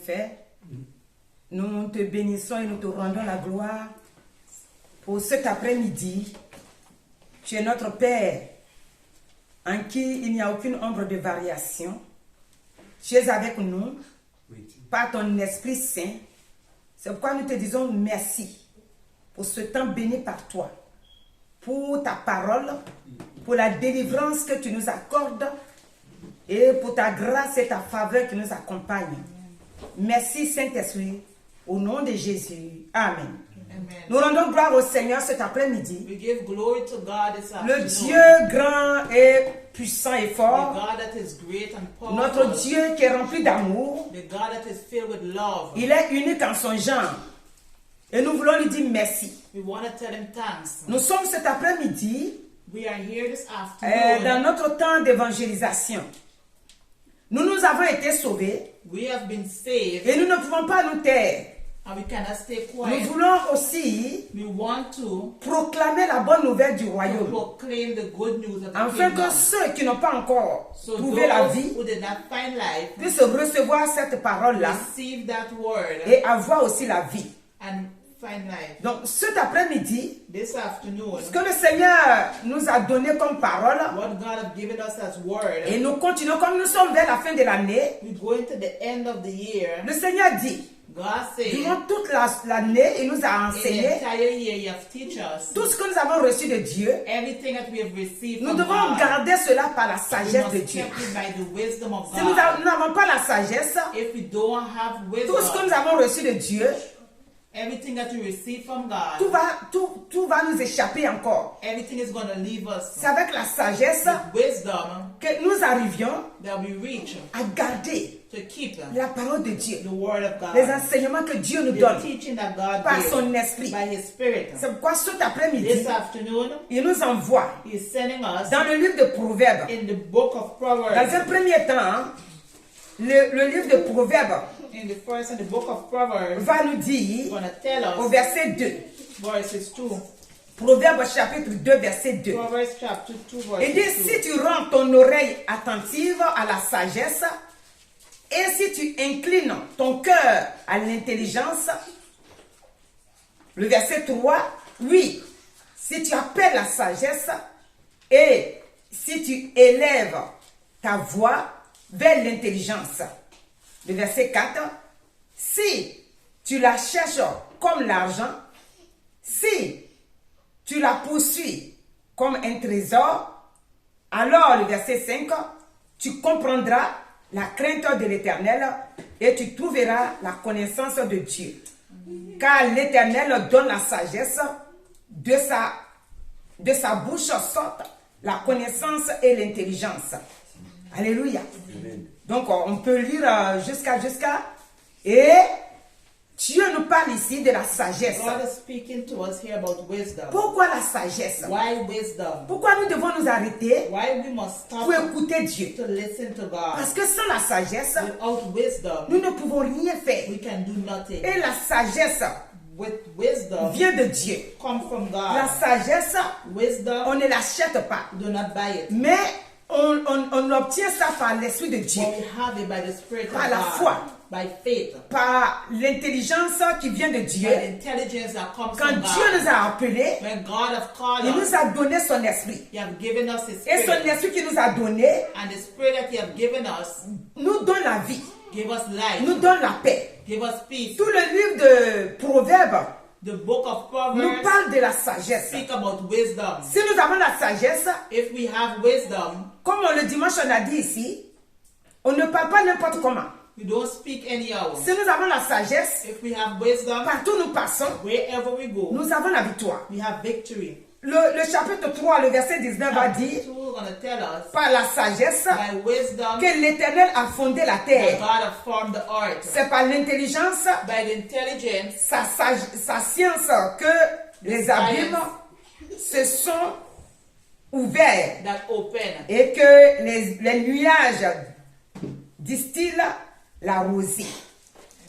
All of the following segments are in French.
fait. Nous te bénissons et nous te rendons la gloire pour cet après-midi. Tu es notre Père, en qui il n'y a aucune ombre de variation. Tu es avec nous par ton Esprit Saint. C'est pourquoi nous te disons merci pour ce temps béni par toi, pour ta parole, pour la délivrance que tu nous accordes et pour ta grâce et ta faveur qui nous accompagnent. Merci Saint-Esprit, au nom de Jésus. Amen. Amen. Nous rendons gloire au Seigneur cet après-midi. We give glory to God this Le afternoon. Dieu grand et puissant et The fort, God that is great and powerful. notre Dieu qui est rempli d'amour, The God that is filled with love. il est unique en son genre. Et nous voulons lui dire merci. We want to tell him thanks. Nous sommes cet après-midi We are here this afternoon. dans notre temps d'évangélisation. Nous avons été sauvés We have been saved et nous ne pouvons pas nous taire. and we cannot stay Nous quiet. voulons aussi We want to proclamer la bonne nouvelle du royaume, proclaim the good news of the afin kingdom. que ceux qui n'ont pas encore So trouvé la those vie who did not find life puissent recevoir cette parole-là receive that word et avoir aussi la vie. and find life. Donc cet après-midi, This afternoon, ce que le Seigneur nous a donné comme parole, what God has given us as word, et nous continuons comme nous sommes vers la fin de l'année, we go into the end of the year. le Seigneur dit, God said, durant toute l'année, il nous a in the enseigné entire year you have teach us tout ce que nous avons reçu de Dieu. everything that we have received Nous from devons God. garder cela par la We sagesse de must Dieu. keep it by the wisdom of Si nous God. n'avons pas la sagesse, If we don't have tout ce que wisdom, nous avons reçu de Dieu, everything that we receive from tout God, va nous échapper encore. everything is going to leave us. C'est avec la sagesse With wisdom que nous arrivions that we reach à garder to keep la parole de Dieu, the word of les God, enseignements que Dieu nous the donne teaching that God par gives son esprit. by His Spirit. C'est pourquoi cet après-midi, This afternoon, il nous envoie He is sending us dans le livre de Proverbes. in the book of Dans Proverbs. un premier temps, hein, le livre de Proverbes In the book of Proverbs, va nous He's dire going to tell au us verset 2, verses 2. Proverbes chapitre 2, verset 2. Proverbs chapter 2, Il dit, verse 2. si tu rends ton oreille attentive à la sagesse et si tu inclines ton cœur à l'intelligence, le verset 3, oui, si tu appelles la sagesse et si tu élèves ta voix vers l'intelligence. Le verset 4, si tu la cherches comme l'argent, si tu la poursuis comme un trésor, alors le verset 5, tu comprendras la crainte de l'Éternel et tu trouveras la connaissance de Dieu. Car l'Éternel donne la sagesse, de sa bouche sortent la connaissance et l'intelligence. Alléluia. Donc on peut lire jusqu'à et Dieu nous parle ici de la sagesse. God is speaking to us here about wisdom. Pourquoi la sagesse? Why wisdom? Pourquoi nous devons nous arrêter Why we must stop pour écouter Dieu? to listen to God? Parce que sans la sagesse, Without wisdom, nous ne pouvons rien faire. we can do nothing. Et la sagesse With wisdom, vient de Dieu. come from La God. sagesse, Wisdom, on ne l'achète pas. do not buy it. Mais on obtient ça par l'Esprit de Dieu. But we have it by the Spirit Par of la God. foi. By faith. Par l'intelligence qui vient de Dieu. By the intelligence that comes Quand from Dieu God. nous a appelés, When God has called il us, nous a donné son esprit. He has given us His Et son Spirit. esprit qui nous a donné And the Spirit that He has given us, nous donne la vie, give us life, nous donne la paix. give us peace. Tout le livre de Proverbes The book of nous Proverbs parle de la sagesse. speak about wisdom. Si nous avons la sagesse, If we have wisdom, comme le dimanche on a dit ici, on ne parle pas n'importe comment. we don't speak anyhow. Si nous avons la sagesse, If we have wisdom, partout où nous passons, wherever we go, nous avons la victoire. we have victory. Le chapitre 3, le verset 19 va dire, So we're going to tell us, par la sagesse, by wisdom, que l'Éternel a fondé la that terre. God has formed the earth. C'est par l'intelligence, By the intelligence, sa science, que les abîmes se sont ouverts that open, et que les nuages distillent la rosée.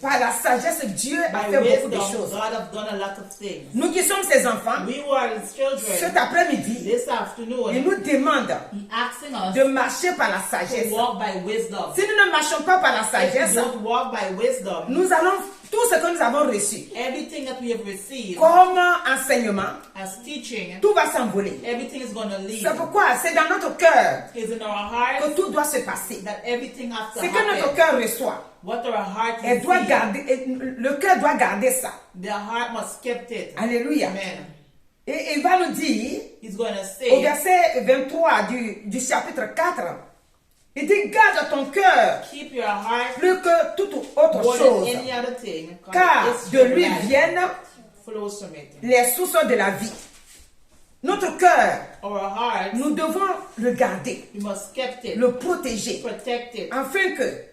Par la sagesse, Dieu a By fait beaucoup de wisdom, choses. God has done a lot of things. Nous qui sommes ses enfants, We who are His cet children, après-midi, this il afternoon, nous demande He asking us de marcher par la to sagesse. walk by wisdom. Si nous ne marchons pas par la If we sagesse, don't walk by wisdom, nous allons, tout ce que nous avons reçu, everything that we have received comme enseignement, as teaching, tout va s'envoler. everything is going to leave. C'est pourquoi c'est dans notre cœur It's in our que heart tout doit se passer. that everything has to Ce que notre happen. cœur reçoit, What our heart elle doit receives, garder, le cœur doit garder ça. the heart must keep it. Alléluia. Amen. Et il va nous dire, He's going to au say, verset 23 du chapitre 4, il dit, garde ton cœur keep your heart plus que toute autre more chose, than any other thing, 'cause car it's de your lui life viennent flows from it. les sources de la vie. Notre cœur, Our heart, nous devons le garder, we must keep it, le protéger, protect it. afin que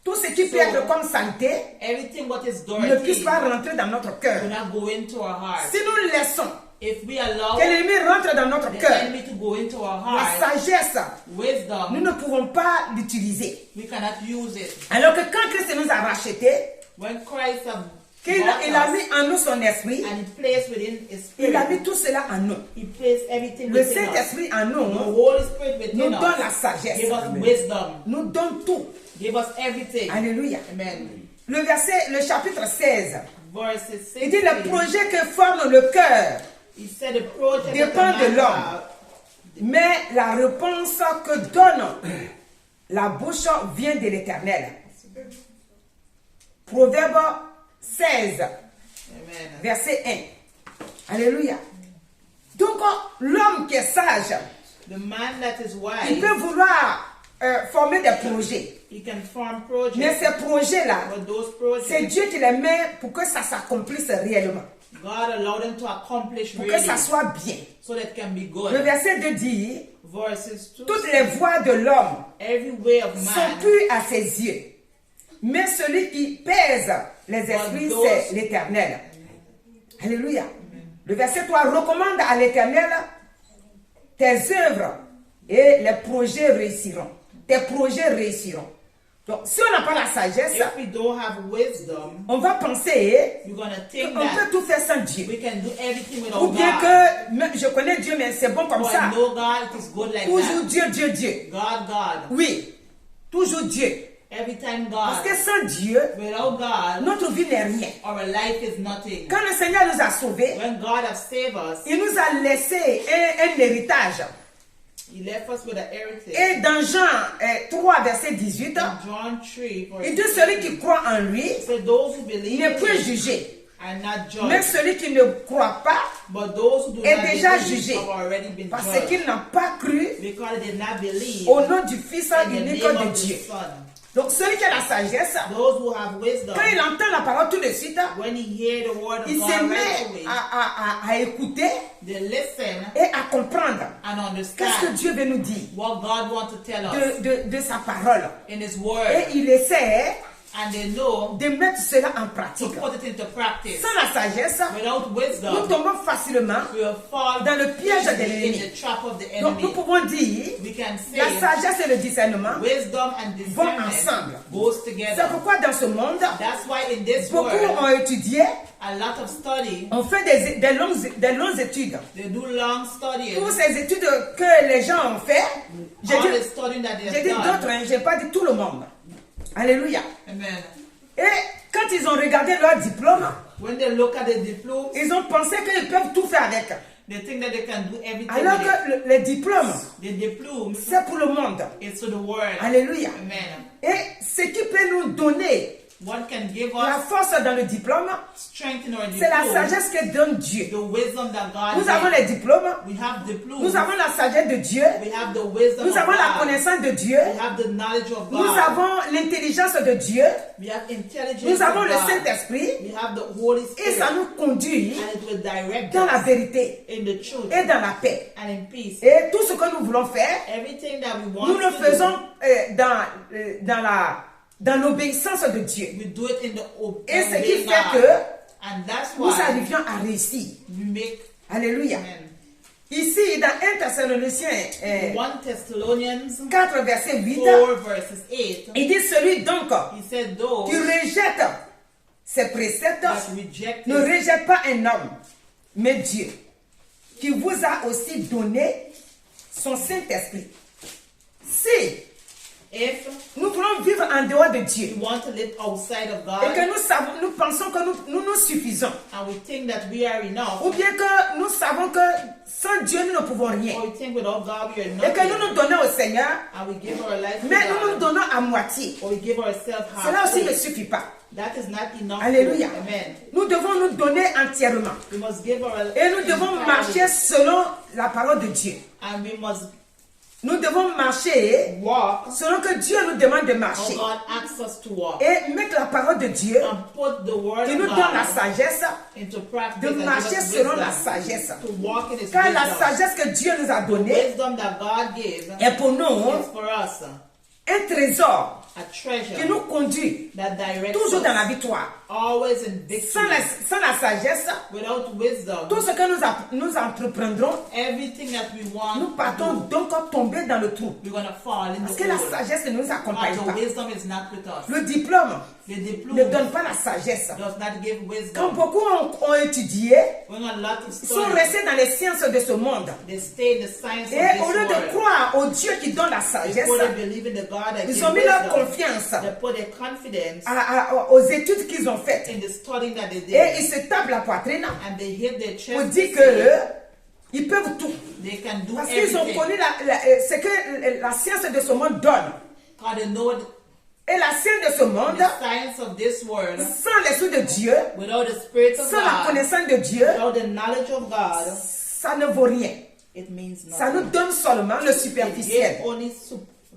tout ce qui peut So, être comme saleté Everything what is ne puisse dirty pas rentrer dans notre cœur. will not go into our heart. Si nous laissons If we allow que l'ennemi rentre dans notre the cœur, enemy to go into our la heart, sagesse, nous wisdom, ne pouvons pas l'utiliser. we cannot use it. Alors que quand Christ nous a rachetés, When Christ has qu'il bought il a us mis en nous son esprit, and He placed within His il a Spirit, mis tout cela en nous. He placed everything Le within us. Saint-Esprit en The nous Holy Spirit nous within donne la us sagesse, give us wisdom, nous donne tout. give us everything. Alléluia. Amen. Le chapitre 16, Verses il dit 16. le projet que forme le cœur He said the project dépend that the de man l'homme. have, Mais la réponse que donne la bouche vient de l'Éternel. Proverbe 16, Amen. verset 1. Alléluia. Donc, l'homme qui est sage, The man that is il wise, peut vouloir former des projets. he can form Mais projects, ces projets-là, but those c'est projects, Dieu qui les met pour que ça s'accomplisse réellement. God allowed them to accomplish Pour que really, ça soit bien. so that it can be Le good. verset 2 dit, Verses 2 toutes les voies de l'homme every way of sont man pures à ses yeux. Mais celui qui pèse les esprits, c'est l'Éternel. Alléluia. Le verset 3 recommande à l'Éternel tes œuvres et les projets réussiront. Tes projets réussiront. Donc, si on n'a pas la sagesse, if we don't have wisdom, on va penser we're going to think qu'on peut that tout faire sans Dieu. we can do everything Ou without bien God. que même, je connais Dieu, mais c'est bon comme But ça. I know God, it is good like Toujours that. Dieu, Dieu, Dieu. God. Oui, toujours Dieu. Every time Parce God. que sans Dieu, Without God, notre vie n'est rien. our life is nothing. Quand le Seigneur nous a sauvés, When God has saved us, il nous a laissé un héritage. He left us with an heritage. Et dans Jean 3, verset 18, In John 3, il dit celui qui croit en lui so those who believe n'est in point him jugé. are not Mais judged, celui qui ne croit pas, but those who do est not déjà believe jugé. have already been parce judged, qu'il n'a pas cru because they did not believe au nom du Fils in the unique name de of the Dieu. Son. Donc celui qui a la sagesse, Those who have wisdom, quand il entend la parole tout de suite, when he hear the word of il se God right met away, à écouter they listen et à comprendre and qu'est-ce que understand Dieu veut nous dire what God wants to tell us de sa parole. in His Word, Et il essaie and they know de mettre cela en to pratique. put it into practice. Sans la sagesse, Without nous wisdom, tombons facilement. we will fall dans le piège de in l'ennemi. the trap of the Donc nous enemy. pouvons dire, We can la say sagesse et le discernement, wisdom and vont discernment ensemble. goes C'est together. pourquoi dans ce monde, That's why in this beaucoup world, ont étudié, a lot of study, ont fait des longues études. they do long studying. Toutes ces études que les gens ont fait, j'ai All the dit, studying that j'ai they've dit d'autres, done. hein, j'ai pas dit tout le monde. Alléluia. Amen. Et quand ils ont regardé leur diplôme, When they look at the diploma, ils ont pensé qu'ils peuvent tout faire avec. they think that they can do everything Alors with it. que le diplôme, The diploma c'est pour le monde. is to the world. Alléluia. Amen. Et ce qui peut nous donner What can give la us force dans le diplôme, strength in our c'est la diploma, sagesse que donne Dieu. the wisdom that God Nous avons gives. les diplômes, We have diploma. nous avons la sagesse de Dieu, We have the wisdom nous of avons la God. connaissance de Dieu, We have the knowledge of nous God. avons l'intelligence de Dieu, We have intelligence nous avons of le God. Saint-Esprit We have the Holy et Spirit. ça nous conduit And it will direct dans la us vérité in the truth et dans la paix. and in peace. Et tout ce que nous voulons faire, Everything that we want nous le to faisons do, dans l'obéissance de Dieu. we do it in the Et ce qui obey fait God. que And that's nous why arrivions à réussir. we make Alléluia. Amen. Ici, dans 1 Thessaloniciens 1 Thessalonians 4, verset 8, 4 verses 8. il dit celui donc He said, those qui rejette ses préceptes, that reject ne his, rejette pas un homme, mais Dieu, qui vous a aussi donné son Saint-Esprit. Si if nous voulons vivre en dehors de Dieu, we want to live outside of et que God, nous pensons que nous suffisons, and we think that we are enough, ou bien que nous savons que sans Dieu nous ne pouvons rien, or we think without God we are et que nous nothing, nous donnons au Seigneur, and we give our life to mais nous nous God, donnons à moitié, or we give ourselves cela aussi ne halfway, suffit pas. that is not enough. Alléluia. Amen. Nous devons nous donner entièrement. We must give our Et nous devons marcher selon la parole de Dieu. and we must Nous devons marcher walk selon que Dieu nous demande de how marcher. God asks us to walk, Et mettre la parole de Dieu and put the word qui of nous donne la God sagesse into practice de and give marcher us selon la wisdom sagesse. to walk in His Car la wisdom. sagesse que Dieu nous a The donnée wisdom that God gave est pour nous is for us un trésor a treasure qui nous conduit that directs toujours dans la us victoire. always in Sans victory. sans la sagesse, Without wisdom, tout ce que nous entreprendrons, everything that we want nous to partons do, donc tomber dans le trou. we're going to fall in Parce the que la hole. sagesse ne nous accompagne But pas. the wisdom is not with us. Le diplôme The ne diploma donne pas la sagesse. does not give Quand wisdom. beaucoup ont étudié, When a lot of ils sont studies, restés dans les sciences de ce monde. they stay in the science Et of au lieu this de world. croire au Dieu qui donne la sagesse, Before they believe in the God that gives ils ont mis leur wisdom, confiance they put their confidence aux études qu'ils ont faites. in the studying that they Et ils did, se tapent la poitrine and they hit their pour chest dire to say qu'ils peuvent tout. they can do Parce qu'ils ont everything. connu ce que la science de ce monde donne. God, they know Et la science de ce monde, the science of this world, sans l'esprit de Dieu, without the Spirit of sans la God, connaissance de Dieu, without the knowledge of God, ça ne vaut rien. it means Ça nous nothing. donne seulement le It superficiel. gave only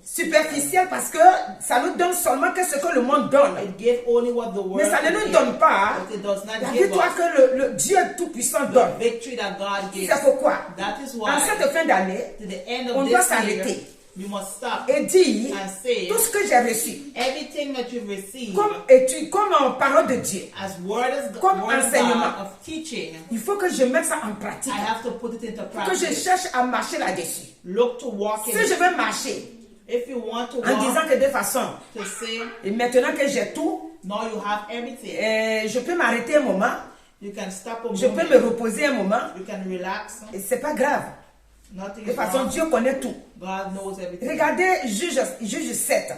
Superficiel parce que ça nous donne seulement que ce que le monde donne. it gave only what the world Mais ça ne nous gave, donne pas but it does not la give victoire us que le Dieu Tout-Puissant the donne. victory that God gives. C'est pourquoi, That is en why, cette fin d'année, to the end on of doit this year, s'arrêter you must stop et dire and say tout ce que j'ai reçu everything that you've received comme étude, comme en parole de Dieu. as word Comme of enseignement. God, of teaching. Il faut que je mette ça en pratique. I have to put it into Que je practice. cherche à marcher là-dessus. Look to walk in Si je it. veux marcher If you want to en disant walk, que de façon, to say, et maintenant que j'ai tout, now you have everything. je peux m'arrêter un moment, You can stop a je peux me moment. reposer un moment, You can relax. et c'est pas grave. Nothing De is façon, wrong. Dieu connaît tout. God knows everything. Regardez Juge 7.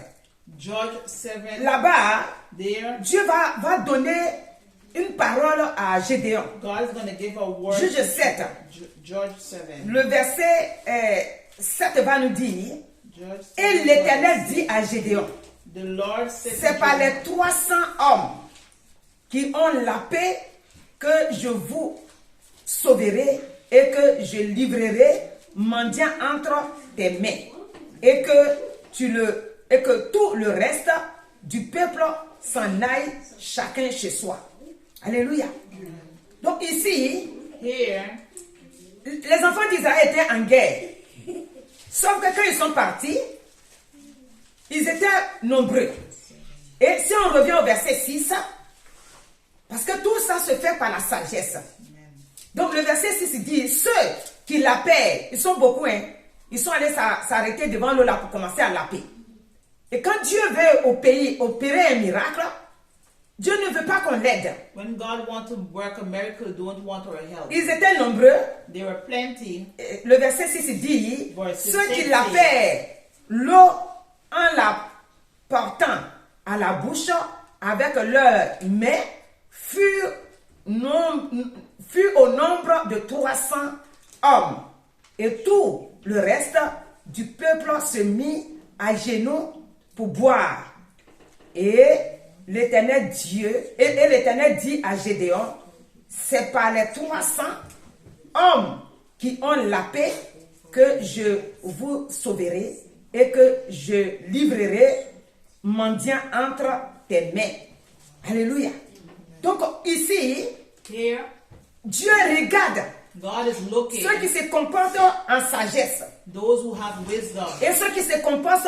Judge 7. Là-bas, There, Dieu va donner une parole à Gédéon. God is going to give a word. Juge to 7. Judge 7. Le verset 7 va nous dire, Judge et 7, l'Éternel dit à Gédéon, the Lord said c'est to par Gideon, les 300 hommes qui ont la paix que je vous sauverai et que je livrerai mendiant entre tes mains et que tout le reste du peuple s'en aille chacun chez soi. Alléluia. Donc ici, Here, les enfants d'Israël étaient en guerre. Sauf que quand ils sont partis, ils étaient nombreux. Et si on revient au verset 6, parce que tout ça se fait par la sagesse. Donc le verset 6 dit, ceux qui la paient, ils sont beaucoup, hein, ils sont allés s'arrêter devant l'eau là pour commencer à laper. Et quand Dieu veut au pays opérer un miracle, Dieu ne veut pas qu'on l'aide. when God wants to work a miracle, don't want our help. Ils étaient nombreux. There were plenty. Le verset 6 dit, Verset ceux qui 6 la paient, l'eau en la portant à la bouche avec leurs mains, furent au nombre de 300 hommes. Et tout le reste du peuple se mit à genoux pour boire. Et l'Éternel dit à Gédéon, c'est par les 300 hommes qui ont la paix que je vous sauverai et que je livrerai mendiant entre tes mains. Alléluia. Donc ici, Here, Dieu regarde God is looking ceux qui se comportent en sagesse those who have wisdom et ceux qui se comportent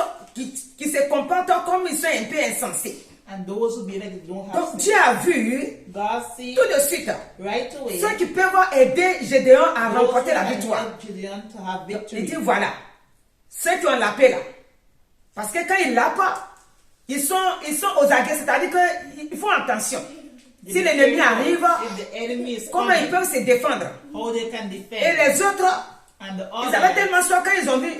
comme ils sont un peu insensés. and those who believe they don't have Donc faith. Dieu a vu God sees tout de suite right away ceux qui peuvent aider Gédéon à those remporter who la can victoire. help Gideon to have Il victory. dit voilà, ceux qui ont la paix là. Parce que quand ils l'ont pas, ils sont aux aguets, c'est-à-dire qu'ils font attention. Si l'ennemi arrive, if the enemy is comment ils coming, peuvent se défendre? how they can Et defend. les autres, And the ils avaient others, tellement soif quand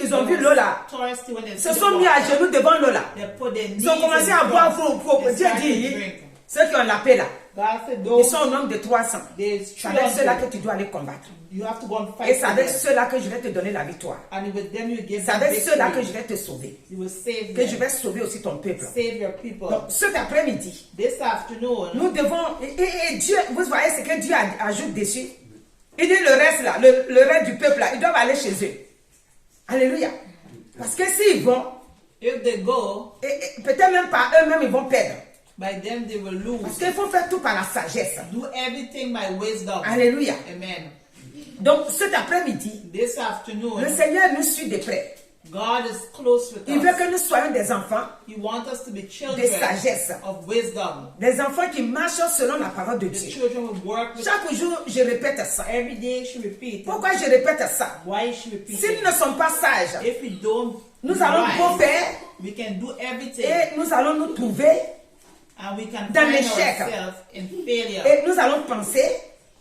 ils ont vu Lola. thirsty when they Se see sont the mis à water, genoux devant Lola. they put their knees Ils ont commencé à in boire front. pour They Dieu started dit, to drink. ceux qui ont la paix là, God said, ils those, sont au nombre de 300. there's C'est avec ceux-là 300. que tu dois aller combattre. You have to go and Et fight c'est for avec them. ceux-là que je vais te donner la victoire. And with them you give C'est them avec ceux-là que je victory. vais te sauver. You will save Que je them. vais sauver aussi ton peuple. Save your people. Donc cet après-midi, This afternoon, nous devons, et Dieu, vous voyez ce que Dieu ajoute dessus. Il dit le reste là, le reste du peuple là, ils doivent aller chez eux. Alléluia. Parce que s'ils vont, if they go, et peut-être même par eux-mêmes, ils vont perdre. by them they will Parce lose. qu'il faut faire tout par la sagesse. Do everything by wisdom. Alléluia. Amen. Donc cet après-midi, This afternoon, le Seigneur nous suit de près. God is close with Il veut us. que nous soyons des enfants, He wants us to be de children sagesse. of wisdom. Des enfants qui marchent selon la parole de The Dieu. children will work with Chaque jour, je répète ça. every day. She repeats. Pourquoi je répète ça? Why is she Si repeating? nous ne sommes pas sages, If we don't, nous allons rise, tout faire we can do everything, et nous allons nous trouver and we can dans find l'échec. ourselves in failure, et nous allons penser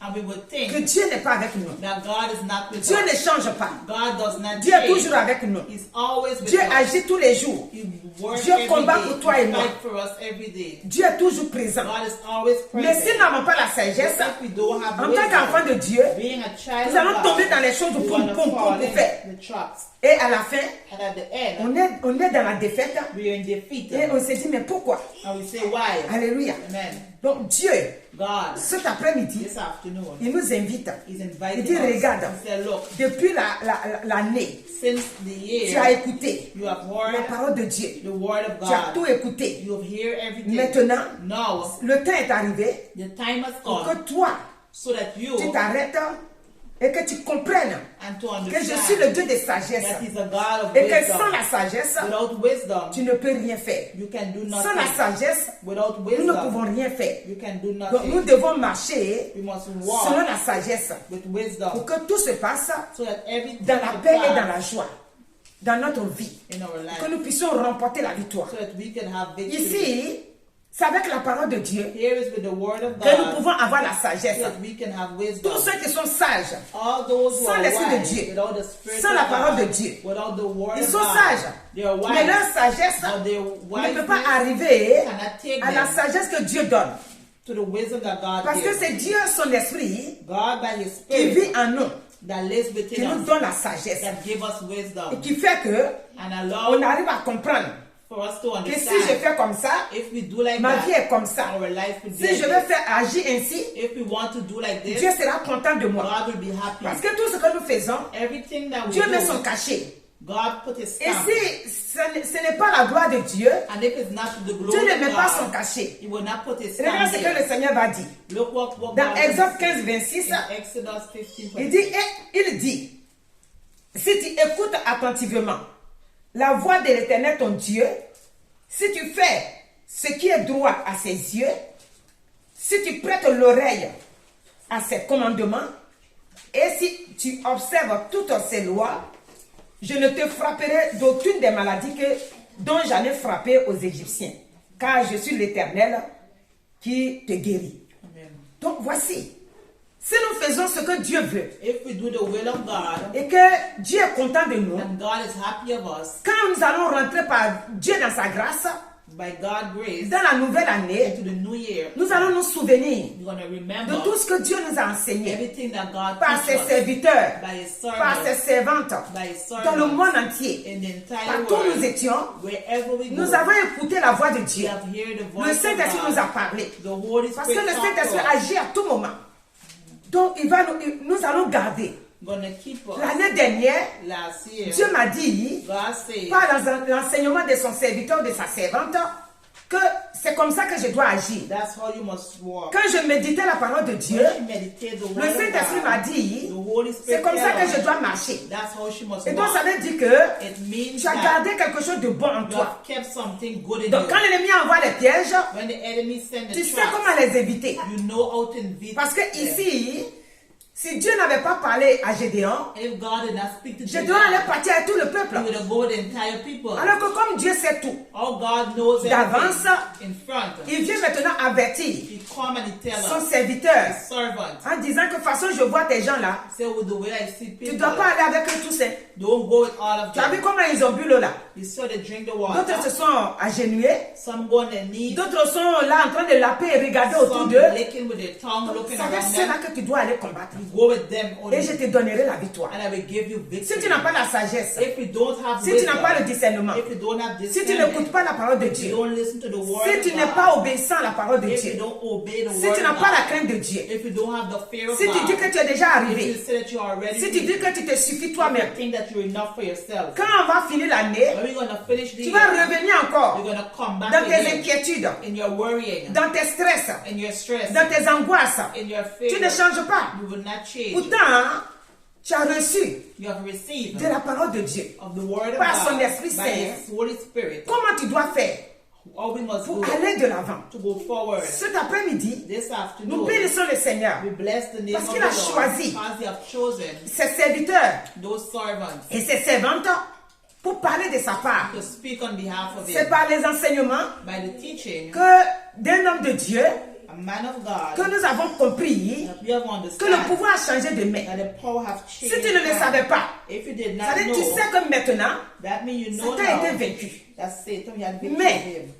and we would que think Dieu n'est pas avec nous. that God is not with Dieu us. ne change pas. God does not Dieu est change. toujours avec nous. He's always with Dieu us. agit tous les jours. He works Dieu every combat day. pour toi et He moi. fight for us every day. Dieu est toujours présent. God is always Mais present. si nous n'avons pas la sagesse, If we don't have en tant wisdom, qu'enfant de Dieu, being a child nous allons of God, tomber dans les choses we're pour gonna fall in faire. the traps. Et à la fin, And at the end, on est dans la défaite we are in defeat. et on se dit, mais pourquoi? And we say, why? Alléluia. Amen. Donc Dieu, God, cet après-midi, this afternoon, il nous invite. He's Il inviting dit, us. regarde, He said, look, depuis l'année, since the tu as year, écouté you have la heard parole de Dieu. the word of Tu as God. tout écouté. You have heard everything. Maintenant, Now, le temps est arrivé the time has pour come que toi, so that you tu t'arrêtes et que tu comprennes and to que je suis le understand Dieu de sagesse that He's a God of et que wisdom. sans la sagesse, Without wisdom, tu ne peux rien faire. you can do Sans la nothing. sagesse, Without nous ne wisdom, pouvons rien faire. you can do Donc nous nothing. devons marcher We must selon walk la sagesse with pour wisdom que tout se passe so that everything dans la will paix et dans pass la joie, dans notre vie, in our que life, nous puissions remporter la victoire. so that we can have victory. Ici, c'est avec la parole de Dieu Here is with the word of que nous God, pouvons avoir la so sagesse. that we can have wisdom. Tous ceux qui sont sages, All those who sans are l'esprit de wise, Dieu, without the spirit sans of la parole de God, Dieu, without the word ils of sont God, sages. they are Mais wise, leur sagesse but their ne peut wiseness pas arriver cannot take à la them sagesse que Dieu donne. to the wisdom that God Parce que gives. c'est Dieu, son esprit, God, by His qui Spirit vit en nous, that lives qui within nous us, donne la sagesse. that give us Et wisdom, qui fait que and on allow arrive à comprendre for us to que si je understand. fais comme ça, If we do like ma that, vie est comme ça. our life will be Si like je veux this. faire agir ainsi, If we want to do like this, Dieu sera content de moi. God will be happy. Parce que tout ce que nous faisons, Everything that we Dieu met son do, cachet. God put His Et stamp. si ce n'est pas la gloire de Dieu, And if it's not to the Dieu glory ne of met pas son God, cachet. He will not put His Regarde stamp ce que there. le Seigneur va dire. Look what Dans God Exode says 15, 26, in Exodus 15, il dit, si tu écoutes attentivement la voix de l'Éternel ton Dieu, si tu fais ce qui est droit à ses yeux, si tu prêtes l'oreille à ses commandements, et si tu observes toutes ses lois, je ne te frapperai d'aucune des maladies dont j'en ai frappé aux Égyptiens, car je suis l'Éternel qui te guérit. Amen. Donc voici, si nous faisons ce que Dieu veut, If we do the will of God, et que Dieu est content de nous, and God is happy of us, quand nous allons rentrer par Dieu dans sa grâce, by God's grace, dans la nouvelle année, into the new year, nous allons nous souvenir we're going to de remember tout ce que Dieu nous a enseigné everything that God par ses teaches us, serviteurs, by His par ses servants, servantes, by His dans le servants, monde entier. in the entire Partout où nous world, étions, wherever we go, nous avons écouté la voix de we Dieu. have heard the Le voice of Saint-Esprit nous a God. parlé. The Holy Parce que Spirit le talks to Saint-Esprit us. agit à tout moment. Donc, nous allons garder. Gonna keep us. L'année dernière, Last year, Dieu m'a dit, God said, par l'enseignement de son serviteur, de sa servante, que c'est comme ça que je dois agir. that's how you must walk. Quand je méditais la parole de Dieu, When she meditated the le word of Saint-Esprit God, m'a dit, the Holy c'est Spirit comme ça que tells je us dois marcher. that's how she must Et donc, walk. ça veut dire que It means tu as that gardé quelque chose de bon en you toi. have kept something good in Donc, you. quand l'ennemi envoie les pièges, When the enemy sends tu the sais traps, comment les éviter. you know how to invade Parce que them. ici, Si Dieu n'avait pas parlé à Gédéon, If God did not speak to Gédéon allait Gideon, partir avec tout le peuple. he would have go with the entire people. Alors que comme Dieu sait tout, All God knows d'avance, everything in front. il vient maintenant avertir He come and he tell son us, serviteur his servant, en disant que de toute façon je vois tes gens là, say with the way I see tu people, ne dois pas aller avec eux tous. Hein. don't go with all of Tu as vu them. comment ils ont bu l'eau là? You saw they drink the D'autres se water. sont agenouillés, Some go on their knees. d'autres sont là en train de laper et regarder autour Some d'eux. licking with their tongue, looking C'est around avec ceux-là them. que tu dois aller combattre. You go with them Et je only, te donnerai la victoire. and I will give you Si victory. tu n'as pas la sagesse, If you don't have si tu n'as pas le wisdom, discernement, if you don't have si tu n'écoutes discernment, pas la parole de if you Dieu, don't listen to the word si of tu n'es God, pas obéissant à la parole de if you Dieu, don't obey the si word tu n'as of pas la God, crainte de Dieu, if you don't have the fear of si tu dis God, que tu es déjà if you arrivé, say that you are already si tu dis que tu te suffis toi-même, think that you're enough for yourself, quand on va finir l'année, when we're going to finish the tu vas year, revenir encore you're going to come back dans tes again inquiétudes, in your worrying, dans tes stress, in your stress, dans tes angoisses. in your Tu ne fear. changes pas. You will not change. Pourtant, hein, tu as reçu You have received de la parole de Dieu. of the word of Par son God Esprit by Saint. His Holy Spirit. Comment tu dois faire All we must pour do aller de l'avant? to go forward. Cet après-midi, This nous afternoon, bénissons le Seigneur, we bless the name Parce of qu'il the a Lord choisi because He have chosen ses serviteurs those servants et ses servantes pour parler de sa part. to speak on behalf of C'est Him par les enseignements by the teaching, que d'un homme de Dieu a man of God, que nous avons compris that we have que le understood pouvoir a changé de main. that the power have Si changed. tu ne le hands. savais pas, If you did ça not veut dire know, tu sais que maintenant, that means you know Satan a été now vaincu. that Satan had been Mais- him.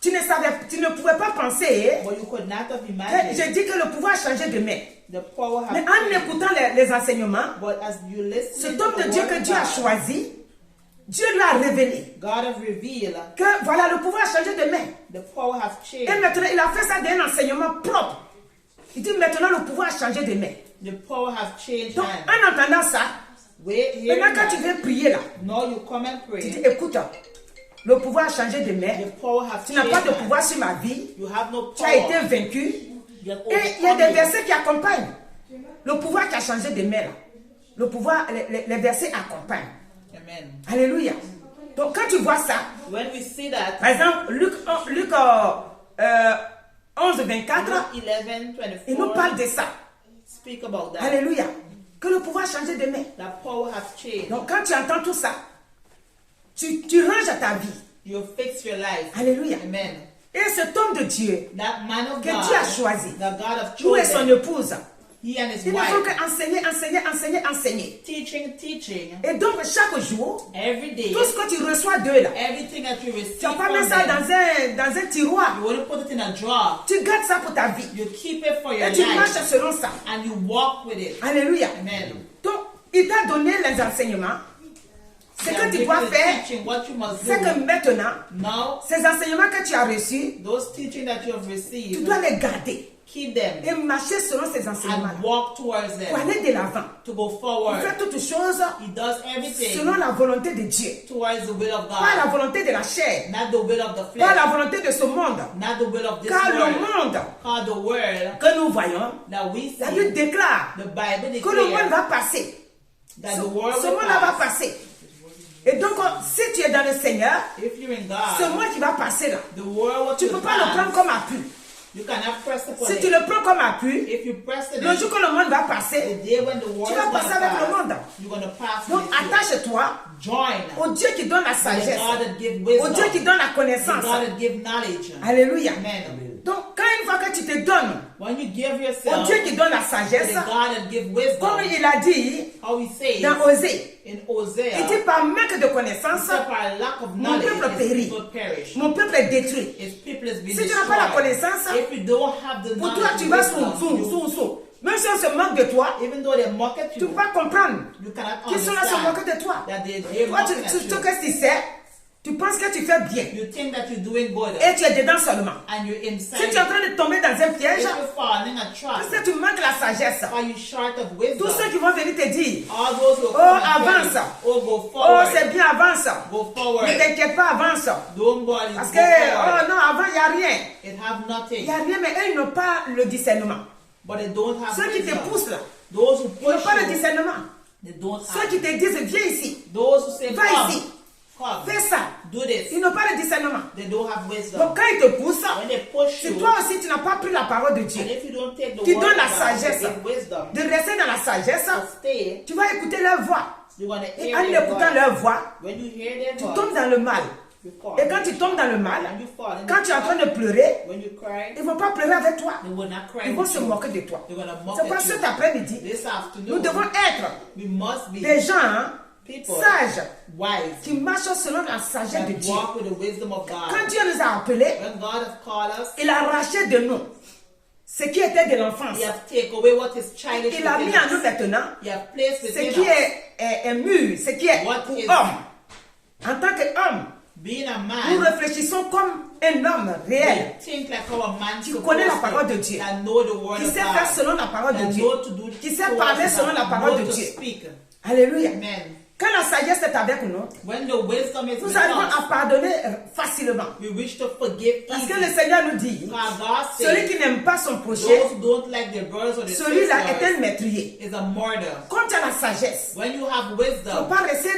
Tu ne pouvais pas penser But you could not have que imagined je dis que le pouvoir a changé de main. the power Mais have en changed. écoutant les enseignements, But as you listen cet to homme de the Dieu word que of Dieu a God, choisi, Dieu lui a révélé God have revealed que voilà, le pouvoir a changé de main. the power have Et changed. maintenant, il a fait ça d'un enseignement propre. Il dit maintenant, le pouvoir a changé de main. The power have changed Donc, hands. en entendant ça, Wait, hear maintenant quand tu that. viens prier là, Now you come and tu dis pray. écoute, le pouvoir a changé de main. The power have Tu n'as changed pas de hands. pouvoir sur ma vie. You have no Tu as été power. vaincu. You have Et il y a des overcome versets qui accompagnent. Le pouvoir qui a changé de main là. Le pouvoir, les versets accompagnent. you. Amen. Alléluia. Donc quand tu vois ça, When we see that, par exemple, Luc 11, 24, Luke 11, il nous 24, parle de ça. speak about that. Alléluia. Que le pouvoir a changé de main. That power has changed. Donc quand tu entends tout ça, tu ranges à ta vie. You fix your life. Alléluia. Amen. Et cet homme de Dieu That man of que God, Dieu a choisi, that God have lui et son chosen, épouse, he and his ils ne font wife, qu'enseigner. teaching, Et donc chaque jour, every day, tout ce que tu reçois d'eux là, everything that you receive tu n'as pas from mis ça them, dans un tiroir. you want to put it in a jar. Tu gardes ça pour ta vie. You keep it for your Et tu marches life, selon ça. and you walk with it. Alléluia. Amen. Donc, il t'a donné les enseignements. Ce He que has tu given dois you faire, teaching, what you must c'est que do. maintenant, Now, ces enseignements que tu as reçus, those teaching that you have tu received, dois les garder keep them et marcher selon ces enseignements-là. and walk towards Pour them aller de l'avant. to go Pour forward. faire toutes choses He does everything selon la volonté de Dieu. towards the will of Pas la God, volonté de la chair. not the will of the Pas flesh, la volonté de ce monde. not the will of this Car le world. monde Because the world que nous voyons, that we la Bible see, déclare the Bible que le monde declares va passer. that Ce the world ce will monde-là va pass. passer. Et donc, si tu es dans le Seigneur, If you're in ce God, monde qui va passer là, the world tu ne will peux pas le prendre pass. comme appui. You cannot press upon Si tu it. le prends comme appui, If you press it, le jour que le monde va the passer, day when the world tu is vas going to passer avec le pass, monde. you're going to pass Donc, with it. attache-toi Join au Dieu qui donne la the sagesse, God that gives au Dieu qui wisdom, donne la the connaissance. God that gives knowledge. Alléluia. Amen. Donc, quand une fois que tu te donnes When you give au yourself Dieu qui donne la to sagesse, the God that gives comme wisdom, il a dit how he says dans Osée, in il Hosea, dit par manque de connaissance, except for a lack of Mon knowledge, peuple his périt. people perish. mon peuple est détruit. His people has been Si tu n'as pas la destroyed. connaissance, If you don't have the pour toi, knowledge, tu vas wisdom, sous. Même si on se moque de toi, even though they mock at tu ne you, peux pas comprendre you cannot qu'ils sont là se understand moquer de toi. that they're Toi, mocking at you. qu'est-ce que tu sais? Tu penses que tu fais bien You think that you're doing good, et tu es dedans seulement. and you're Si inside. tu es en train de tomber dans un piège, If you're falling a parce trap, que tu manques la sagesse, are you short of tous wisdom? ceux qui vont venir te dire, All those who Oh, come and tell avance. you, oh, go oh forward, c'est bien, avance. go forward. Ne t'inquiète pas, avance. Don't worry, Parce go que, forward. oh non, avant, il n'y a rien. It have Il nothing, n'y a rien, mais eux, ils n'ont pas le discernement. but they don't have Ceux qui te wisdom. poussent là, Those who ils n'ont push pas le you, discernement. they don't Ceux have. qui te disent, viens ici, Those who say, va come, ici. come. Fais ça. Do this. Ils n'ont pas de discernement. They don't have wisdom. Donc quand ils te poussent, When they push si you, toi aussi tu n'as pas pris la parole de Dieu, and if you don't take the qui word donne of la God, sagesse, give wisdom, de rester dans la sagesse, to stay, tu vas écouter leur voix. you're going to Et hear en their écoutant voice. leur voix, When you hear their tu voice, tombes dans le mal. you fall. Et quand tu tombes dans le mal, When you fall in quand the tu es en train fall, de pleurer, when you cry, ils ne vont pas pleurer avec toi. they will not cry Ils vont with se you. moquer de toi. They're going to mock C'est pourquoi at you. cet après-midi, This afternoon, nous devons être we must be des gens people sages wise qui marchent selon la sagesse de that Dieu. walk with the wisdom of Quand God. Dieu nous a appelés, When God has called us, il a arraché de nous ce qui était de l'enfance. He has taken away what is childish Il a within mis en nous us. maintenant He has placed ce within qui us. est mûr, ce qui est What pour is- homme. En tant qu'homme, Being a nous man, réfléchissons comme un homme réel, we think like how a man qui connaît la parole de supposed Dieu, to, that know the word qui of sait faire God, selon la parole de that Dieu, know to do qui sait towards parler God, selon la parole know de to Dieu. speak. Alléluia. Amen. Quand la sagesse est avec nous, When the wisdom is nous with arrivons us, à pardonner facilement. we wish to forgive Parce que easily. le Seigneur nous dit, Because God celui says, qui n'aime pas son prochain, those who don't like their brothers or their celui-là est sisters un meurtrier. is a murder. Quand tu as la sagesse, When you have il ne faut wisdom, pas rester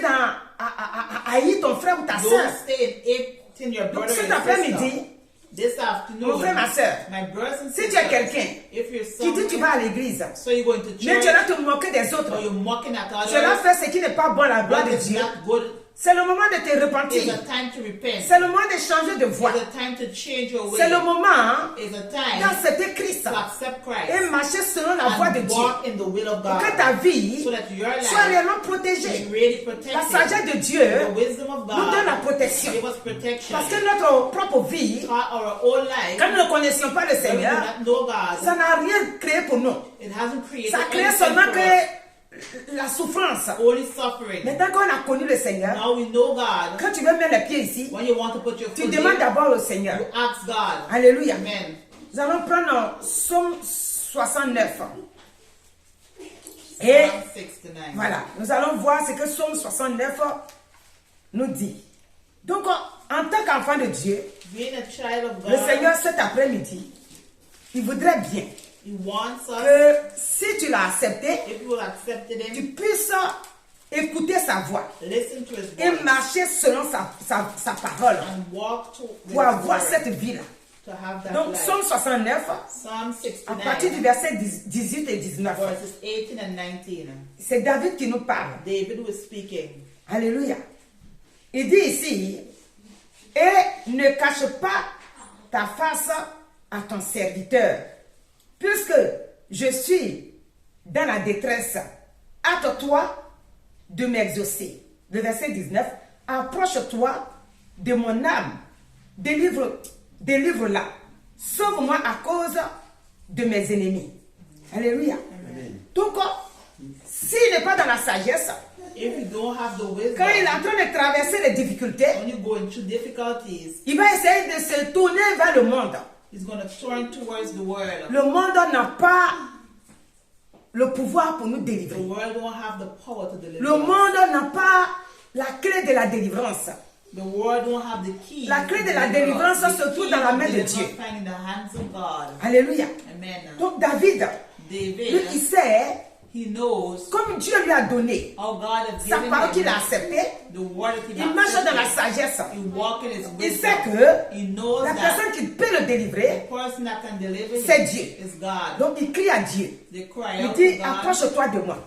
à haïr ton frère ou ta soeur. don't stay in your Donc brother cet or your après-midi, sister. This mon afternoon, frère, ma soeur, my brothers and si tu es sisters, quelqu'un if you're qui dit tu vas someone, à l'église, so you're going to mais tu church, vas te moquer des autres, or you're mocking at tu vas others, faire ce qui n'est pas bon à la gloire what de is Dieu, not good, c'est le moment de te is repentir. a time to repent. C'est le moment de changer de voie. It's a time to change your C'est le way. moment It's a time d'accepter Christ to accept et Christ marcher selon la voie de and Dieu. walk in the will of Pour God, que ta vie so that your soit life réellement is protégée. really La protected. sagesse de Dieu The wisdom of nous donne la God protection. give us protection. Parce que notre propre vie, For our own life, quand nous ne connaissions pas le when we do Seigneur, not know God, ça n'a rien créé pour nous. it hasn't created Ça a créé anything seulement for us, que la souffrance. only suffering. Maintenant qu'on a connu le Seigneur, Now we know God. quand tu veux mettre les pieds ici, When you want to put your tu foot demandes there, d'abord au Seigneur. you ask God. Alléluia. Amen. Nous allons prendre Psaume 69. Et Psalm 69. voilà, nous allons voir ce que Psaume 69 nous dit. Donc, en tant qu'enfant de Dieu, Being a child of le God, Seigneur cet après-midi, il voudrait bien He wants us, que si tu l'as accepté, if you will accept tu Him, puisses écouter sa voix listen to His et voice, marcher selon sa parole and walk to pour His avoir word, cette vie-là. to have that Donc, life. Psaume 69, Psalm à partir du 69, verset 18 et 19, verses 18 and 19. c'est David qui nous parle. David was speaking. Alléluia. Il dit ici, et ne cache pas ta face à ton serviteur, puisque je suis dans la détresse. Hâte-toi de m'exaucer. Le verset 19, approche-toi de mon âme, délivre-la, sauve-moi à cause de mes ennemis. Alléluia. Donc, s'il n'est pas dans la sagesse, If you don't have the wisdom, quand il est en train de traverser les difficultés, when you go into difficulties, il va essayer de se tourner vers le monde. He's going to turn towards the world. Le monde n'a pas le pouvoir pour nous The délivrer. world don't have the power to deliver. Le monde n'a pas la clé de la délivrance. The world don't have the key. La clé to de la deliver us. délivrance The se trouve key dans la of main de deliverance Dieu. find in the hands of God. Alléluia. Amen. Donc David, lui, David, il sait, he knows comme Dieu lui a donné how God has sa given parole qu'il a him acceptée, the word that he il marche dans la accepted. sagesse. He walk in his Il wisdom. sait que He knows la that personne qui peut le the délivrer, person that can deliver c'est him Dieu. is God. Donc il crie à Dieu. They cry Il out dit, to God approche-toi de moi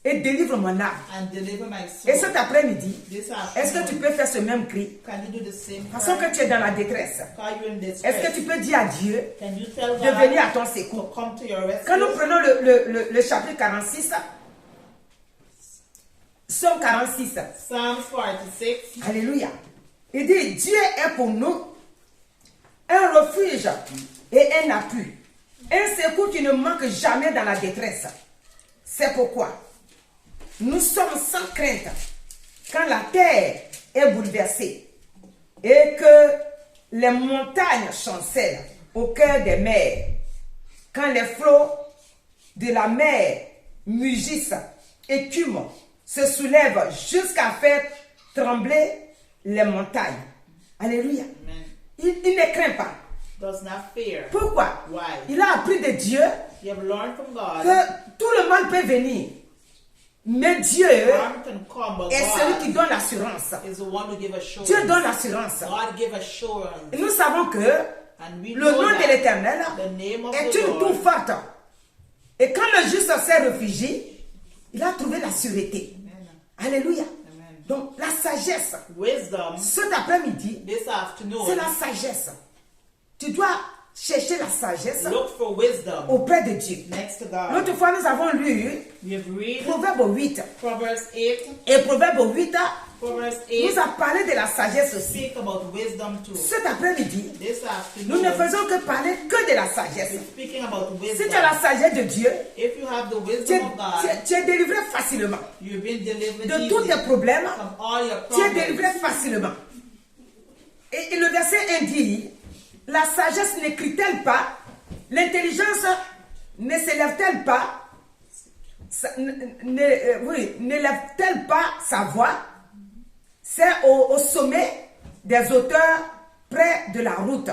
et délivre mon âme. and deliver my Et soul. cet après-midi, This est-ce que tu peux faire ce même cri? Can you do the same Parce cry? que tu es dans la détresse. Are you in this Est-ce que tu peux dire à Dieu Can you tell de venir à God ton to secours? come to your rescue? Quand nous prenons le chapitre 46, Psaume 46, Psalms 46. Alléluia. Il dit, Dieu est pour nous un refuge et un appui, un secours qui ne manque jamais dans la détresse. C'est pourquoi nous sommes sans crainte quand la terre est bouleversée et que les montagnes chancellent au cœur des mers, quand les flots de la mer mugissent, écument, se soulèvent jusqu'à faire trembler les montagnes. Alléluia. Amen. Il ne craint pas. Does not fear. Pourquoi? Why? Il a appris de Dieu You have learned from God que tout le mal peut venir. Mais Dieu Harm can come, but est celui God qui donne l'assurance. is the one who gives assurance. Dieu donne l'assurance. God gives assurance. Et nous savons que And we le know nom de that l'Éternel the name of est the une tour Lord. forte. Et quand le juste s'est réfugié, il a trouvé la sûreté. Amen. Alléluia. Amen. Donc la sagesse, Wisdom cet après-midi, this afternoon. c'est la sagesse. Tu dois chercher la sagesse Look for wisdom auprès de Dieu. next to God. L'autre fois, nous avons lu We have read Proverbe 8. Proverbs 8. Et Proverbe 8 Proverbs 8 nous a parlé de la sagesse aussi. speak about wisdom too. Cet après-midi, This nous ne afternoon, faisons que parler que de la sagesse. we're speaking about Si wisdom. tu as la sagesse de Dieu, If you have the tu es, wisdom of God, tu es délivré facilement. you've been delivered De tous easily tes problèmes, from all your tu es délivré problems. facilement. Et le verset 1 dit, la sagesse n'écrit-elle pas, l'intelligence ne s'élève-t-elle pas, n'élève-t-elle pas sa voix? C'est au sommet des hauteurs près de la route.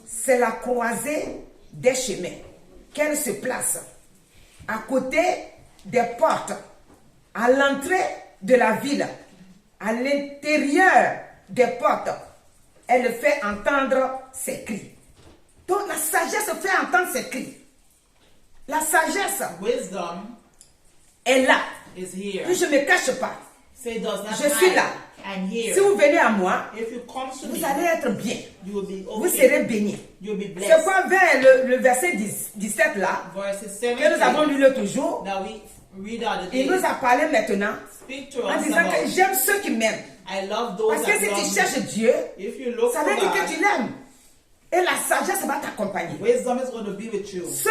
C'est la croisée des chemins qu'elle se place, à côté des portes, à l'entrée de la ville, à l'intérieur des portes. Elle fait entendre ses cris. Donc la sagesse fait entendre ses cris. La sagesse Wisdom est là. is here. Puis je ne me cache pas. Say does not Je suis hide. là. I'm here. Si vous venez à moi, If you come to vous me, allez être bien. you will be Vous okay. serez bénis. You'll be C'est blessed. quoi vers le verset 17 là, Verses que nous avons 17 lu l'autre jour, that we read out il the nous day. a parlé maintenant Speak to en us disant que about j'aime ceux qui m'aiment. I love those Parce que that si love tu me. cherches Dieu, If you look ça for veut dire que God, tu l'aimes. Et la sagesse va t'accompagner. wisdom is going to be with you. Ceux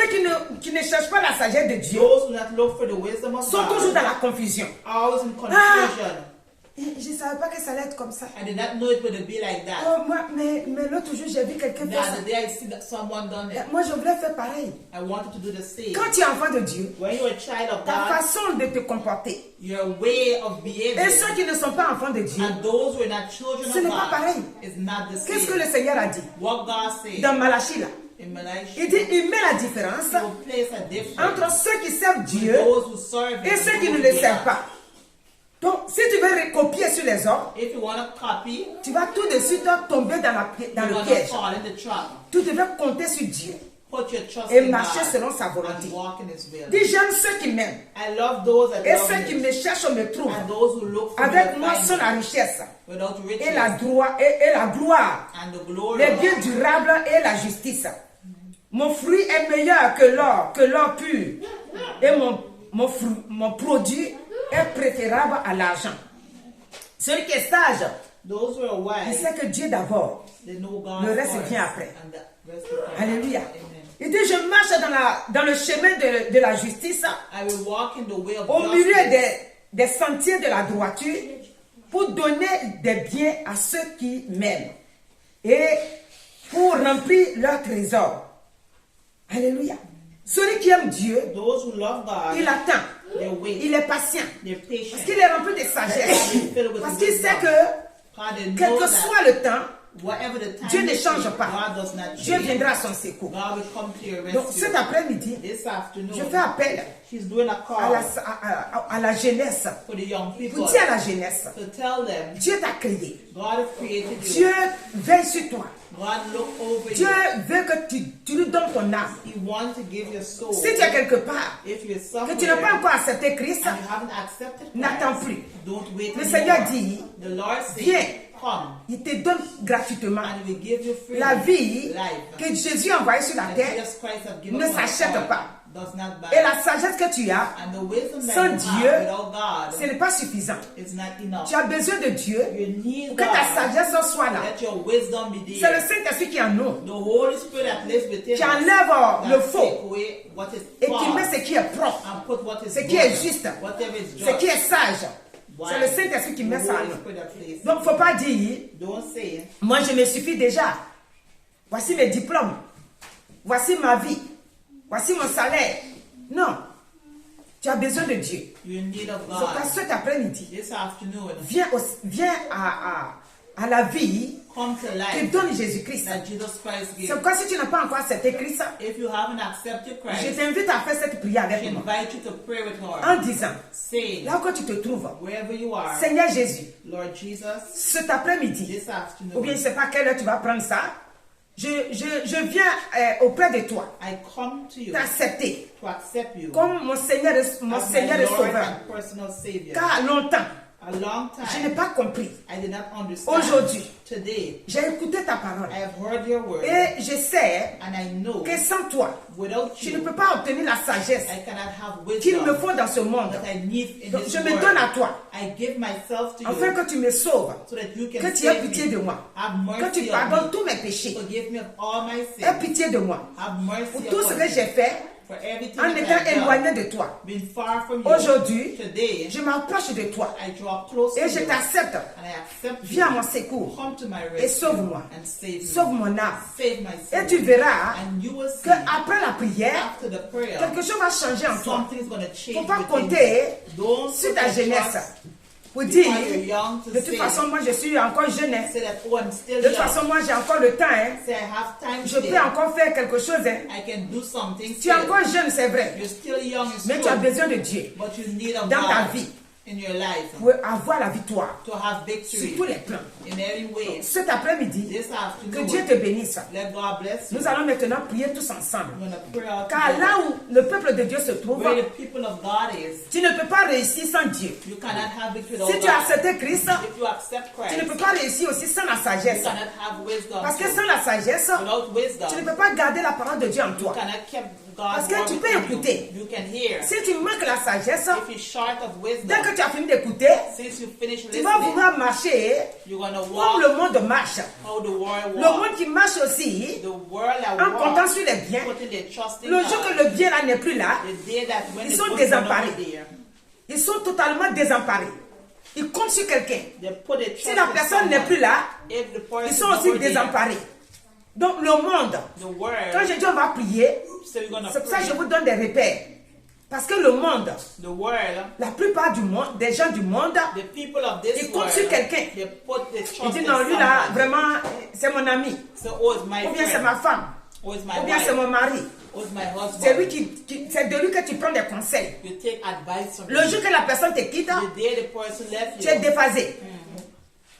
qui ne cherchent pas la sagesse de Dieu Those who not look for the wisdom of sont toujours God dans la confusion. are always in confusion. Je ne savais pas que ça allait être comme ça. I did not know it would be like that. Oh, mais l'autre jour, j'ai vu quelqu'un The faire ça. other day I see that someone done it. Moi, je voulais faire pareil. I wanted to do the same. Quand tu es enfant de Dieu, When you're a child of ta God, façon de te comporter, your way of et behaving ceux qui ne sont pas enfants de Dieu, and those who are not children ce of n'est pas God pareil. is not the Qu'est-ce que le same. Seigneur a dit What God said dans Malachie là? in Malaysia, Il dit, il met la différence He will place a difference entre ceux qui servent Dieu those who serve et Him ceux and qui ne those le who servent don't. pas. Donc, si tu veux recopier sur les hommes, If you want to copy, tu vas tout de suite tomber dans you're le going to piège. fall in the trap. Tu devrais compter sur Dieu Put your trust et in marcher God selon sa volonté. and walk in His will. Dis, j'aime ceux qui m'aiment I love those that et love ceux qui me me cherchent me trouvent. and those who look for Avec me moi find sont la me. richesse Without riches et la gloire, and the glory les of biens God. durables et la justice. Mon fruit est meilleur que l'or pur. Et mon produit est préférable à l'argent. Celui qui est sage, Those who are il wise, sait que Dieu d'abord. they know God Le reste first, vient après. and the rest will come. Alléluia. Amen. Il dit, je marche dans le chemin de la justice, I will walk in the way of au milieu justice des sentiers de la droiture, pour donner des biens à ceux qui m'aiment et pour remplir leur trésor. Alléluia. Celui qui aime Dieu, Those who love God, il attend, they wait, il est patient, they're patient. parce qu'il est rempli de sagesse, parce qu'il sait que God, they quel know que that soit le temps, whatever the time Dieu ne is, change pas. God does not Dieu change. viendra à son secours. God will come to your Donc rescue. cet après-midi, This afternoon, je fais appel she's doing a à call à la jeunesse, for the young people pour dire à la jeunesse, to tell them Dieu t'a créé, God has created you. Dieu veille sur toi, God look over Dieu you. veut que tu lui donnes ton âme. He wants to give your soul. Si tu es quelque part, If you're que somewhere tu n'as pas encore accepté Christ, and you haven't accepted Christ, n'attends plus. don't wait Le anymore. Seigneur dit, The Lord says, viens. come, il te donne gratuitement and He will give you free la vie life. que Jésus a envoyée sur la That terre. Jesus Christ have given ne us s'achète all, pas. does not buy. Et la sagesse que tu as, And the wisdom that sans you Dieu, have without God ce n'est pas suffisant. is not enough. Tu as besoin de Dieu You need pour que God. ta sagesse soit là. Let your wisdom be C'est le there. Saint-Esprit qui est en nous, The Holy Spirit that lives within qui us enlève that le take faux away what is et qui false met ce qui est propre, and put what is ce good, qui est juste, whatever is ce qui just. est sage. C'est le Saint-Esprit qui met The ça en Holy nous. Spirit that places. Donc, il ne faut pas dire, Don't say, moi je me suffis déjà. Voici mes diplômes. Voici ma vie. Voici mon salaire. Non. Tu as besoin de Dieu. you need of C'est pour God. cet après-midi. This afternoon, Viens à la vie come to que life donne Jésus-Christ. that Jesus Christ C'est gave. pourquoi si tu n'as pas encore accepté Christ, If you haven't accepted je Christ, t'invite à faire cette prière I avec moi. invite you to pray with her. En disant, Say, là où tu te trouves, wherever you are, Seigneur Jésus, Lord Jesus, cet après-midi, this ou afternoon, bien je ne sais pas à quelle heure tu vas prendre ça, je viens auprès de toi, I come to you t'accepter to accept you comme mon Seigneur et as my Sauveur. Lord and personal Savior. Car longtemps, A long je n'ai time, pas compris. I did not understand. Aujourd'hui, Today, j'ai écouté ta parole I have heard your word, et je sais and I know que sans toi, without je ne you, peux pas obtenir la sagesse I cannot have qu'il me wisdom faut dans ce monde. that I need in Donc, this je me world. donne à toi, I give myself to you afin que tu me sauves, so that you can que tu aies save pitié me. de moi, Have que tu mercy on pardonnes me. tous mes péchés, Forgive me of all my aie sins. pitié de moi Have mercy pour tout ce upon que me. j'ai fait For everything en that étant I've éloigné done, de toi. been far from you. Aujourd'hui, Today, je m'approche de toi I draw close et to je you, t'accepte. and I accept you. Viens à mon secours Come to my et rescue sauve-moi. and save me. Sauve mon âme. Save my soul. Et tu verras And you will see qu'après la prière, after the prayer, quelque chose va changer en toi. something's going to Il ne change faut pas within compter you. Don't sur put ta your jeunesse trust pour before dire, you're young to de toute say, façon, moi je suis encore jeune. Hein. say that, oh, I'm still De toute young. façon, moi j'ai encore le temps. Hein. Say, I have time Je peux still. encore faire quelque chose. Hein. I can do something Tu es still. encore jeune, c'est vrai. You're still young, it's Mais tu as true. besoin de Dieu But you need a dans ta God vie in your life pour avoir la victoire to have sur victory tous les plans. in every way. Cet après-midi, This que afternoon, Dieu te bénisse. let God bless you. Nous allons maintenant prier tous ensemble. I'm going to pray out Car together. là où le peuple de Dieu se trouve, Where the people of God is, tu ne peux pas réussir sans Dieu. you cannot have victory without Si tu as God. accepté Christ, If you accept tu ne Christ, peux pas réussir aussi sans la you sagesse. cannot have wisdom. Parce que too. sans la sagesse, Without wisdom, tu ne peux pas garder la parole de Dieu en you toi. cannot keep Parce God's que word tu peux within écouter. you. You can hear. Si tu manques la sagesse, If you're short of wisdom, dès que tu as fini d'écouter, since you finish tu vas listening, vouloir marcher you're going to comme walk le monde marche. how the world Le walks. monde qui marche aussi The world that en comptant walks, sur les biens. putting their trust in Le jour que God. le bien là n'est plus là, The day that when Ils the sont good is no désemparés. longer there, ils sont totalement désemparés. Ils comptent sur quelqu'un. they put their Si trust la in personne n'est someone. plus là, If the person ils is sont no aussi more there, désemparés. Donc le monde, the quand world, je dis on va prier, so you're gonna c'est pour ça que je pray. vous donne des repères. Parce que le monde, The world, la plupart du monde, des gens du monde, the people of this Ils comptent world, sur quelqu'un. they put their ils trust disent in non, lui là, someone. vraiment, c'est mon ami. So, oh, it's my Ou bien c'est friend, ma femme. oh, it's my Ou bien wife, c'est mon mari. oh, it's my C'est lui husband. c'est de lui que tu prends des conseils. You take advice from Le him. jour que la personne te quitte, The day the person left tu es you, déphasé.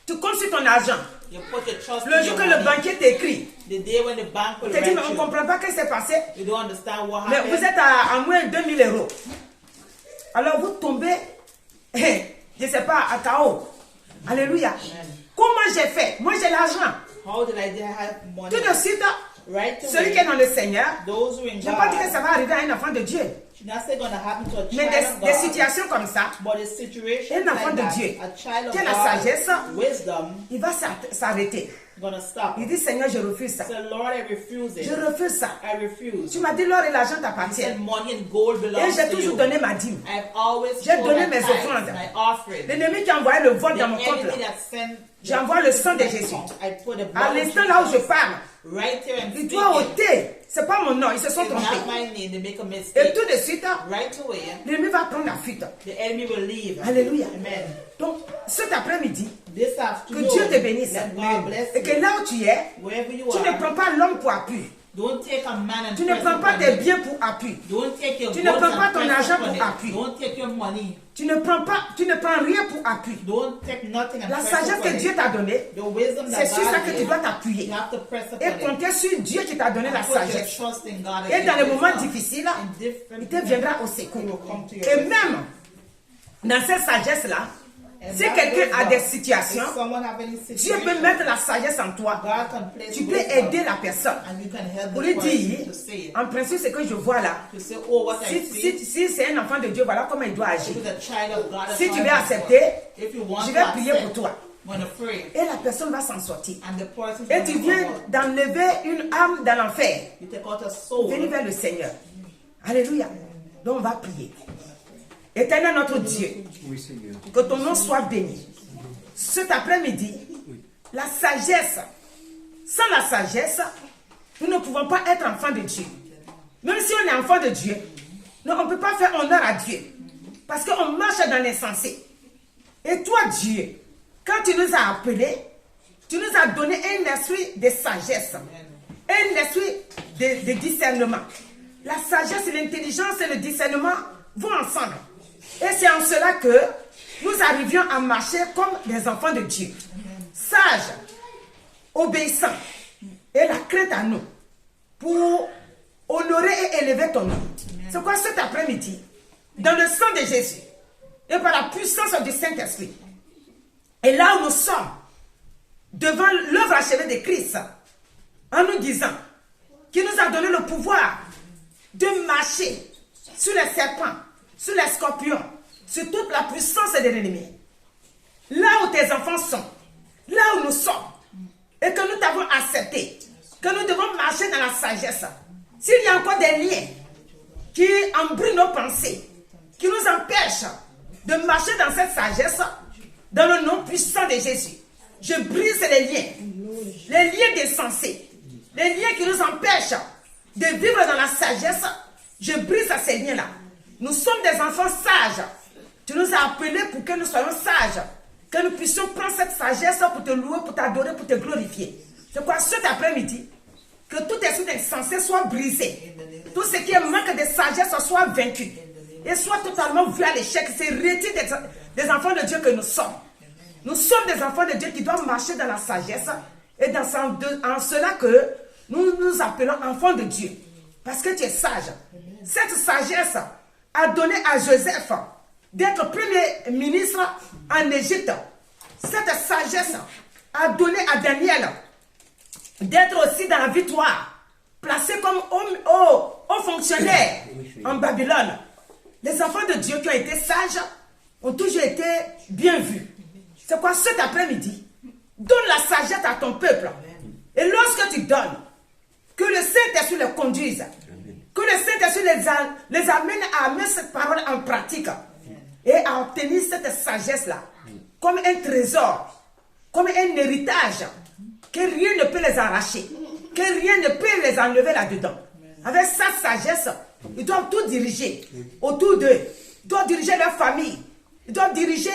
Tu comptes sur ton argent. you put your trust Le in jour your que le money. banquier t'écrit, The day when the bank will il te dit, mais write on ne you, comprend pas ce qui s'est passé. you don't understand what Mais happened. vous êtes à moins de 2000 euros. Alors vous tombez, je ne sais pas, à KO. Alléluia. Comment j'ai fait? Moi j'ai l'argent. How did I have money? Tout de suite, Right celui qui est away, dans le Seigneur, those who are in je ne vais pas dire que God, ça va arriver à un enfant de Dieu. should not say going to happen to a Mais child of des God, situations comme ça, but a situation un enfant like de that, Dieu, a child of qui a la God, sagesse, wisdom, il va s'arrêter. gonna stop. Il dit, Seigneur, je refuse ça. Say, Lord, I refuse Je it. refuse ça. I refuse. Tu m'as dit, l'or et l'argent He t'appartiennent. said, money and gold Et belongs j'ai to toujours you. donné ma dîme. I've always J'ai told donné my mes tithes, offrandes. my offering. L'ennemi qui a envoyé le vol The dans mon compte, enemy that sent j'envoie le sang de Jésus. I put the blood À of l'instant là où je Jesus parle, right here and il doit speaking. ôter. C'est pas mon nom, ils se sont It's not trompés. my name. They make a Et mistake. tout de suite, Right away, l'ennemi va prendre la fuite. the enemy will leave. Alléluia. Amen. Donc, cet après-midi, This que afternoon, Dieu te bénisse. let God bless Et que you. là où tu es, Wherever you tu ne are, prends pas l'homme pour appui. don't take a man and Tu ne press prends pas upon tes him. biens pour appui. Don't take your Tu ne goods prends and pas ton press argent upon pour it. appui. Don't take your money. Tu ne prends rien pour appui. Don't take nothing and La press sagesse upon que Dieu it. t'a donnée, The wisdom c'est that sur ça God que tu gave, dois t'appuyer. you have to press upon Et it. compter sur Dieu qui t'a donné la And put your sagesse. trust in God. Et dans les moments wisdom. difficiles, In different il te viendra au secours. He will come to your Et rescue. même dans cette sagesse-là, And si that quelqu'un a wisdom, des situations, if someone have any Dieu situation, peut mettre la sagesse en toi. God can place Tu peux wisdom, aider la personne. and you can help Pour the lui person dire, to say it. en principe, ce que je vois là, To say, oh, what I see, si c'est un enfant de Dieu, voilà comment il doit agir. if it's a child of God, that's Si how tu I veux do accepter, it. If you want je to vais prier accept, pour toi. I'm gonna pray, Et la personne va s'en sortir. and the person Et tu viens d'enlever une âme dans l'enfer. you take out a soul. Venez vers le Seigneur. Alléluia. Donc on va prier. Éternel notre Dieu, Oui, Seigneur. que ton nom soit béni. Cet après-midi, la sagesse, sans la sagesse, nous ne pouvons pas être enfants de Dieu. Même si on est enfant de Dieu, on ne peut pas faire honneur à Dieu. Parce qu'on marche dans l'insensé. Et toi, Dieu, quand tu nous as appelés, Tu nous as donné un esprit de sagesse, un esprit de discernement. La sagesse, l'intelligence et le discernement vont ensemble. Et c'est en cela que nous arrivions à marcher comme des enfants de Dieu. Sages, obéissants et la crainte à nous pour honorer et élever ton nom. C'est quoi cet après-midi? Dans le sang de Jésus et par la puissance du Saint-Esprit. Et là où nous sommes, devant l'œuvre achevée de Christ, en nous disant qu'il nous a donné le pouvoir de marcher sur les serpents, sur les scorpions, sur toute la puissance de l'ennemi. Là où tes enfants sont, là où nous sommes, et que nous t'avons accepté, que nous devons marcher dans la sagesse. S'il y a encore des liens qui embrouillent nos pensées, qui nous empêchent de marcher dans cette sagesse, dans le nom puissant de Jésus, je brise les liens insensés, les liens qui nous empêchent de vivre dans la sagesse. Je brise ces liens-là. Nous sommes des enfants sages. Tu nous as appelés pour que nous soyons sages, que nous puissions prendre cette sagesse pour te louer, pour t'adorer, pour te glorifier. C'est quoi cet après-midi? Que tout esprit insensé soit brisé. Tout ce qui est manque de sagesse soit vaincu. Et soit totalement vu à l'échec. C'est retiré des enfants de Dieu que nous sommes. Nous sommes des enfants de Dieu qui doivent marcher dans la sagesse. Et en cela que nous nous appelons enfants de Dieu. Parce que tu es sage. Cette sagesse a donné à Joseph d'être premier ministre en Égypte. Cette sagesse a donné à Daniel d'être aussi dans la victoire, placé comme haut fonctionnaire en Babylone. Les enfants de Dieu qui ont été sages ont toujours été bien vus. C'est quoi cet après-midi? Donne la sagesse à ton peuple. Et lorsque tu donnes, que le Saint-Esprit les conduise, que le Saint-Esprit les amène à mettre cette parole en pratique et à obtenir cette sagesse-là comme un trésor, comme un héritage, que rien ne peut les arracher, que rien ne peut les enlever là-dedans. Avec sa sagesse, ils doivent tout diriger autour d'eux. Ils doivent diriger leur famille. Ils doivent diriger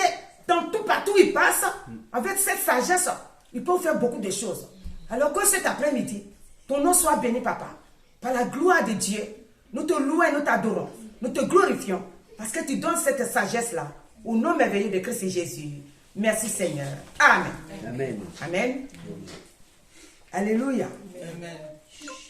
dans tout partout où ils passent. Avec cette sagesse, ils peuvent faire beaucoup de choses. Alors que cet après-midi, ton nom soit béni, papa. Par la gloire de Dieu, nous te louons et nous t'adorons. Nous te glorifions parce que tu donnes cette sagesse-là au nom merveilleux de Christ Jésus. Merci Seigneur. Amen. Amen. Amen. Alléluia. Amen.